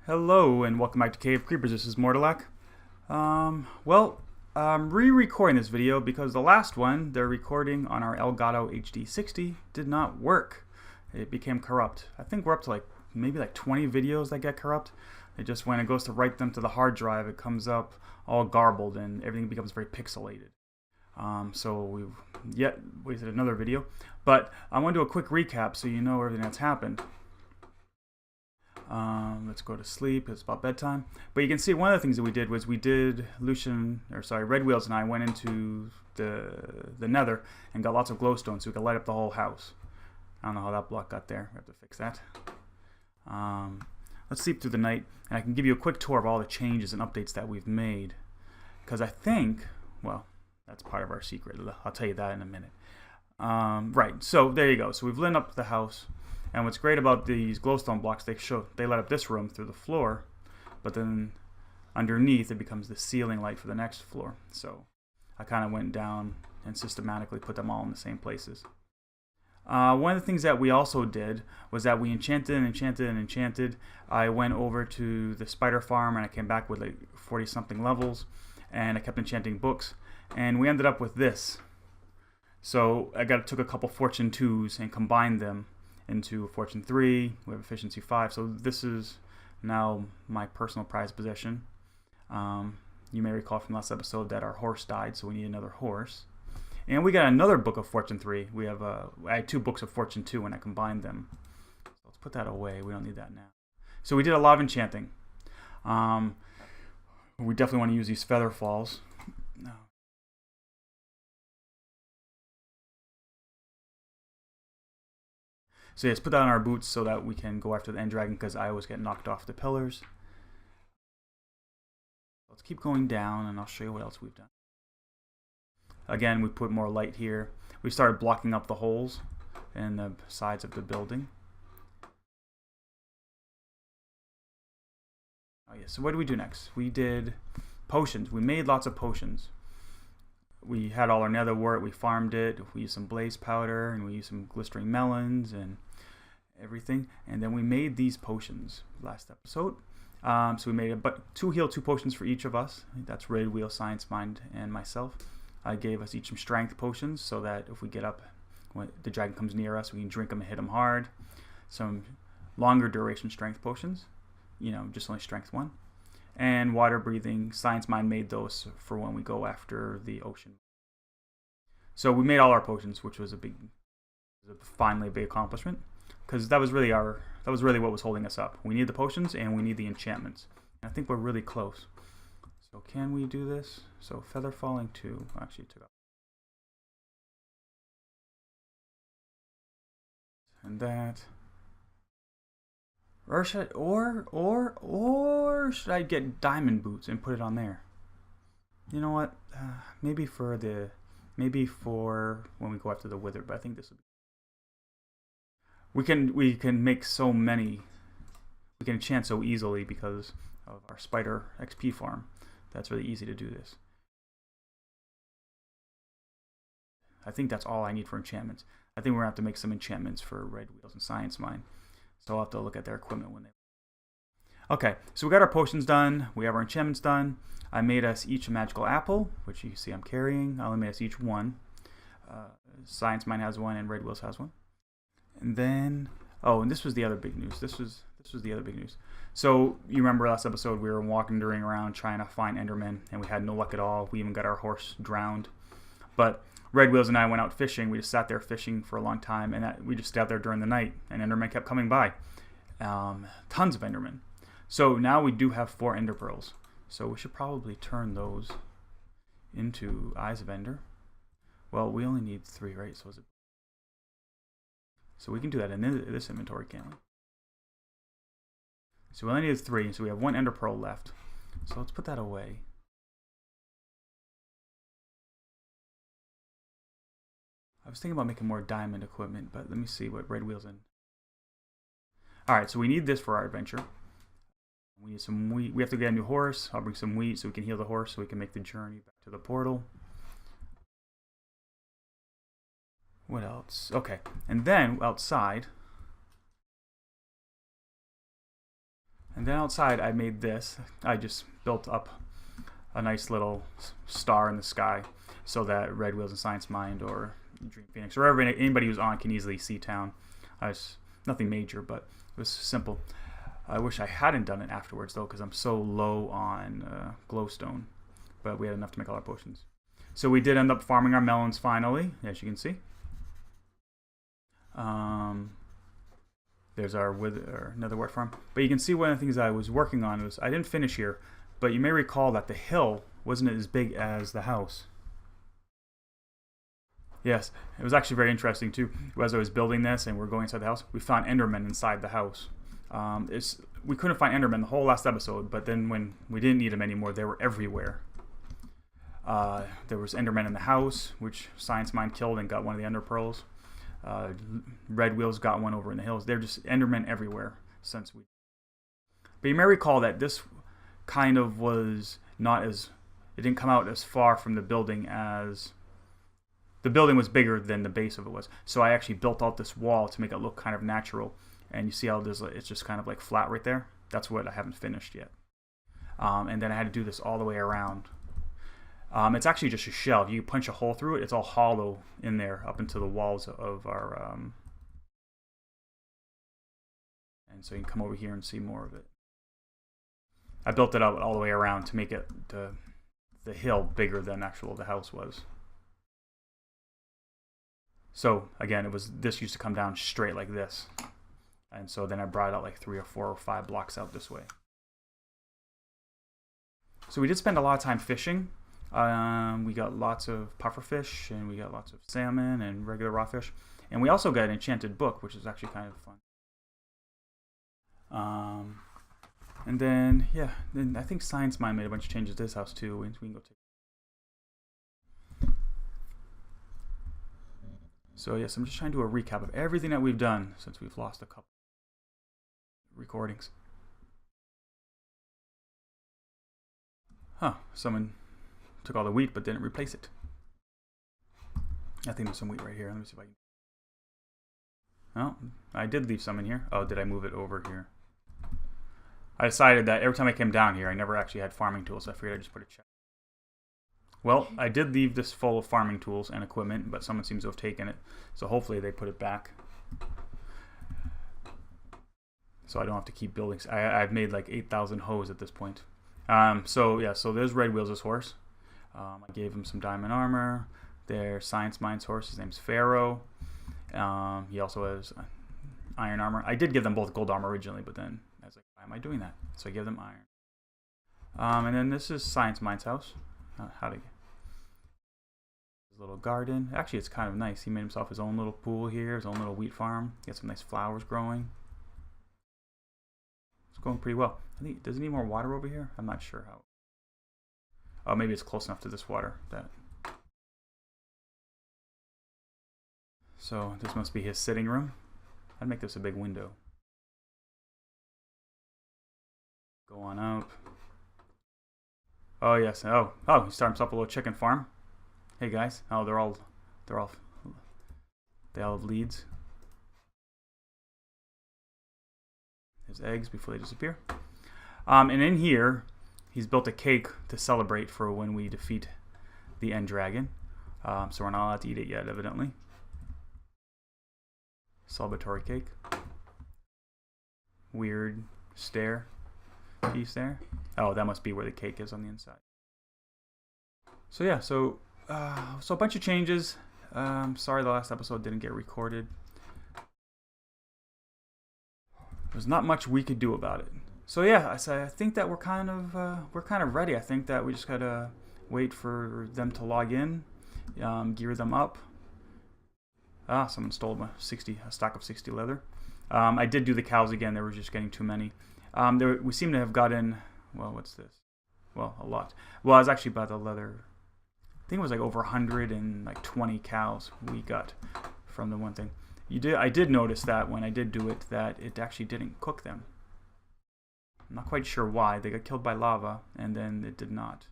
Hello and welcome back to Cave Creepers. This is Mordelack. I'm re-recording this video because the last one, the recording on our Elgato HD60, did not work. It became corrupt. I think we're up to maybe 20 videos that get corrupt. It just, when it goes to write them to the hard drive, it comes up all garbled and everything becomes very pixelated. So we've yet wasted another video, but I want to do a quick recap so you know everything that's happened. Let's go to sleep. It's about bedtime. But you can see one of the things that we did was Red Wheels and I went into the Nether and got lots of glowstone so we could light up the whole house. I don't know how that block got there. We have to fix that. Let's sleep through the night, and I can give you a quick tour of all the changes and updates that we've made. Because I think, well, that's part of our secret. I'll tell you that in a minute. Right, so there you go. So we've lit up the house. And what's great about these glowstone blocks, they light up this room through the floor, but then underneath it becomes the ceiling light for the next floor. So I kind of went down and systematically put them all in the same places. One of the things that we also did was that we enchanted and enchanted and enchanted. I went over to the spider farm and I came back with like 40 something levels, and I kept enchanting books, and we ended up with this. So I took a couple Fortune 2s and combined them into Fortune 3, we have Efficiency 5, so this is now my personal prized possession. You may recall from last episode that our horse died, so we need another horse. And we got another book of Fortune 3. I had 2 books of Fortune 2 when I combined them. So let's put that away, we don't need that now. So we did a lot of enchanting. We definitely want to use these feather falls. So let's put that on our boots so that we can go after the end dragon, because I always get knocked off the pillars. Let's keep going down and I'll show you what else we've done. Again, we put more light here. We started blocking up the holes in the sides of the building. Oh yeah, so what did we do next? We did potions. We made lots of potions. We had all our nether wart, we farmed it, we used some blaze powder, and we used some glistering melons and everything. And then we made these potions last episode. So we made 2 heal, 2 potions for each of us. That's Red Wheel, Science Mind, and myself. I gave us each some strength potions so that if we get up, when the dragon comes near us, we can drink them and hit them hard. Some longer duration strength potions, just only strength 1. And water breathing, Science Mind made those for when we go after the ocean. So we made all our potions, which was finally a big accomplishment, because that was really what was holding us up. We need the potions and we need the enchantments. And I think we're really close. So can we do this? So feather falling 2 actually took up. And that. Or should I get diamond boots and put it on there? You know what? Maybe for when we go after the wither. But I think this would be. We can make so many. We can enchant so easily because of our spider XP farm. That's really easy to do this. I think that's all I need for enchantments. I think we're gonna have to make some enchantments for Red Wheels and Science Mine. So I'll have to look at their equipment when they... Okay, so we got our potions done. We have our enchantments done. I made us each a magical apple, which you can see I'm carrying. I only made us each 1. Science Mine has 1 and Red Wheels has 1. And then... Oh, and this was the other big news. This was the other big news. So you remember last episode we were wandering around trying to find Endermen, and we had no luck at all. We even got our horse drowned. But Red Wheels and I went out fishing. We just sat there fishing for a long time, and we just sat there during the night, and Endermen kept coming by. Tons of Endermen. So now we do have 4 Ender Pearls. So we should probably turn those into Eyes of Ender. Well, we only need 3, right? So we can do that in this inventory, can't we? So we only need 3, so we have 1 Ender Pearl left. So let's put that away. I was thinking about making more diamond equipment, but let me see what Red Wheel's in. Alright, so we need this for our adventure. We need some wheat. We have to get a new horse. I'll bring some wheat so we can heal the horse so we can make the journey back to the portal. What else? Okay, and then outside, And then outside I made this. I just built up a nice little star in the sky so that Red Wheels and Science Mind or Dream Phoenix or anybody who's on can easily see town. It's nothing major, but it was simple. I wish I hadn't done it afterwards though, because I'm so low on glowstone, but we had enough to make all our potions. So we did end up farming our melons finally, as you can see. There's our netherwart farm. But you can see one of the things I was working on was, I didn't finish here, but you may recall that the hill wasn't as big as the house. Yes, it was actually very interesting too. As I was building this and we're going inside the house, we found Endermen inside the house. We couldn't find Endermen the whole last episode, but then when we didn't need them anymore, they were everywhere. There was Endermen in the house, which Science Mind killed and got one of the Ender Pearls. Red Wheels got one over in the hills. They're just Endermen everywhere since we. But you may recall that this kind of was not as. It didn't come out as far from the building as. The building was bigger than the base of it was. So I actually built out this wall to make it look kind of natural. And you see how it's just kind of like flat right there? That's what I haven't finished yet. And then I had to do this all the way around. It's actually just a shell. If you punch a hole through it, it's all hollow in there up into the walls of our... And so you can come over here and see more of it. I built it out all the way around to make it the hill bigger than the house was. So again, this used to come down straight like this. And so then I brought it out like 3 or 4 or 5 blocks out this way. So we did spend a lot of time fishing. We got lots of pufferfish, and we got lots of salmon and regular raw fish. And we also got an enchanted book, which is actually kind of fun. And then, yeah, then I think Science Mind made a bunch of changes to this house too. We can go take. So yes, I'm just trying to do a recap of everything that we've done since we've lost a couple recordings. Huh, someone took all the wheat but didn't replace it. I think there's some wheat right here. Let me see if I can. Oh, I did leave some in here. Oh, did I move it over here? I decided that every time I came down here, I never actually had farming tools. So I figured I'd just put a check. Well, I did leave this full of farming tools and equipment, but someone seems to have taken it. So hopefully they put it back. So I don't have to keep building. I've made like 8,000 hoes at this point. So yeah, so there's Red Wheels' horse. I gave him some diamond armor. There's Science Mind's horse. His name's Pharaoh. He also has iron armor. I did give them both gold armor originally, but then I was like, why am I doing that? So I gave them iron. And then this is Science Mind's house. His little garden. Actually, it's kind of nice. He made himself his own little pool here, his own little wheat farm. He got some nice flowers growing. It's going pretty well. I think, does it need more water over here? I'm not sure how. Oh, maybe it's close enough to this water that. So this must be his sitting room. I'd make this a big window. Go on up. Oh yes. Oh, he started himself a little chicken farm. Hey guys. Oh, they all have leads. His eggs before they disappear. And in here, he's built a cake to celebrate for when we defeat the End Dragon. So we're not allowed to eat it yet, evidently. Celebratory cake. Weird stair piece there. Oh, that must be where the cake is on the inside. So yeah, so a bunch of changes. Sorry the last episode didn't get recorded. There's not much we could do about it. So yeah, I think that we're kind of ready. I think that we just gotta wait for them to log in, gear them up. Someone stole a stock of 60 leather. I did do the cows again. They were just getting too many. We seem to have gotten, well, what's this? Well, a lot. Well, I was actually about the leather. I think it was like over 120 cows we got from the one thing. I did notice that when I did do it, that it actually didn't cook them. I'm not quite sure why. They got killed by lava, and then it did not.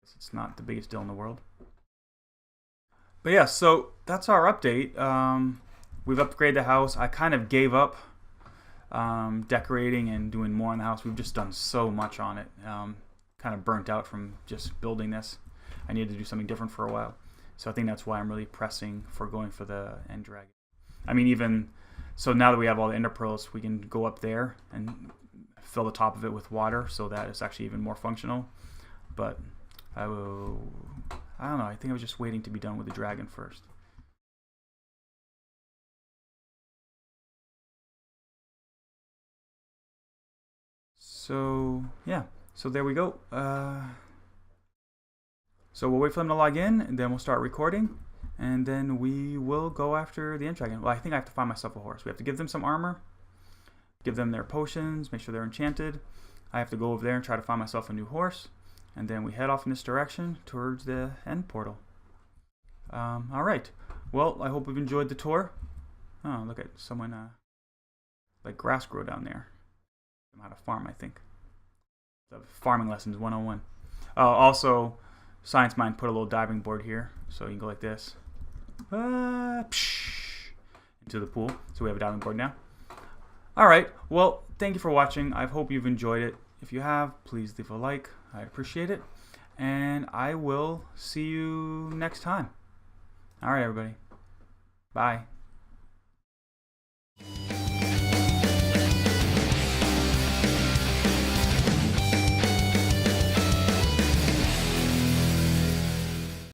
It's not the biggest deal in the world. But yeah, so that's our update. We've upgraded the house. I kind of gave up decorating and doing more in the house. We've just done so much on it. Kind of burnt out from just building this. I needed to do something different for a while. So I think that's why I'm really pressing for going for the end dragon. I mean, even so, now that we have all the ender pearls, we can go up there and fill the top of it with water, so that it's actually even more functional. But I don't know. I think I was just waiting to be done with the dragon first. So yeah. So there we go. So we'll wait for them to log in, and then we'll start recording, and then we will go after the end dragon. Well, I think I have to find myself a horse. We have to give them some armor, give them their potions, make sure they're enchanted. I have to go over there and try to find myself a new horse, and then we head off in this direction towards the end portal. All right. Well, I hope you've enjoyed the tour. Oh, look at someone let grass grow down there. How to farm, I think. The farming lessons 101. Also, Science Mind put a little diving board here, so you can go like this into the pool. So we have a diving board now. All right. Well, thank you for watching. I hope you've enjoyed it. If you have, please leave a like. I'd appreciate it. And I will see you next time. All right, everybody. Bye.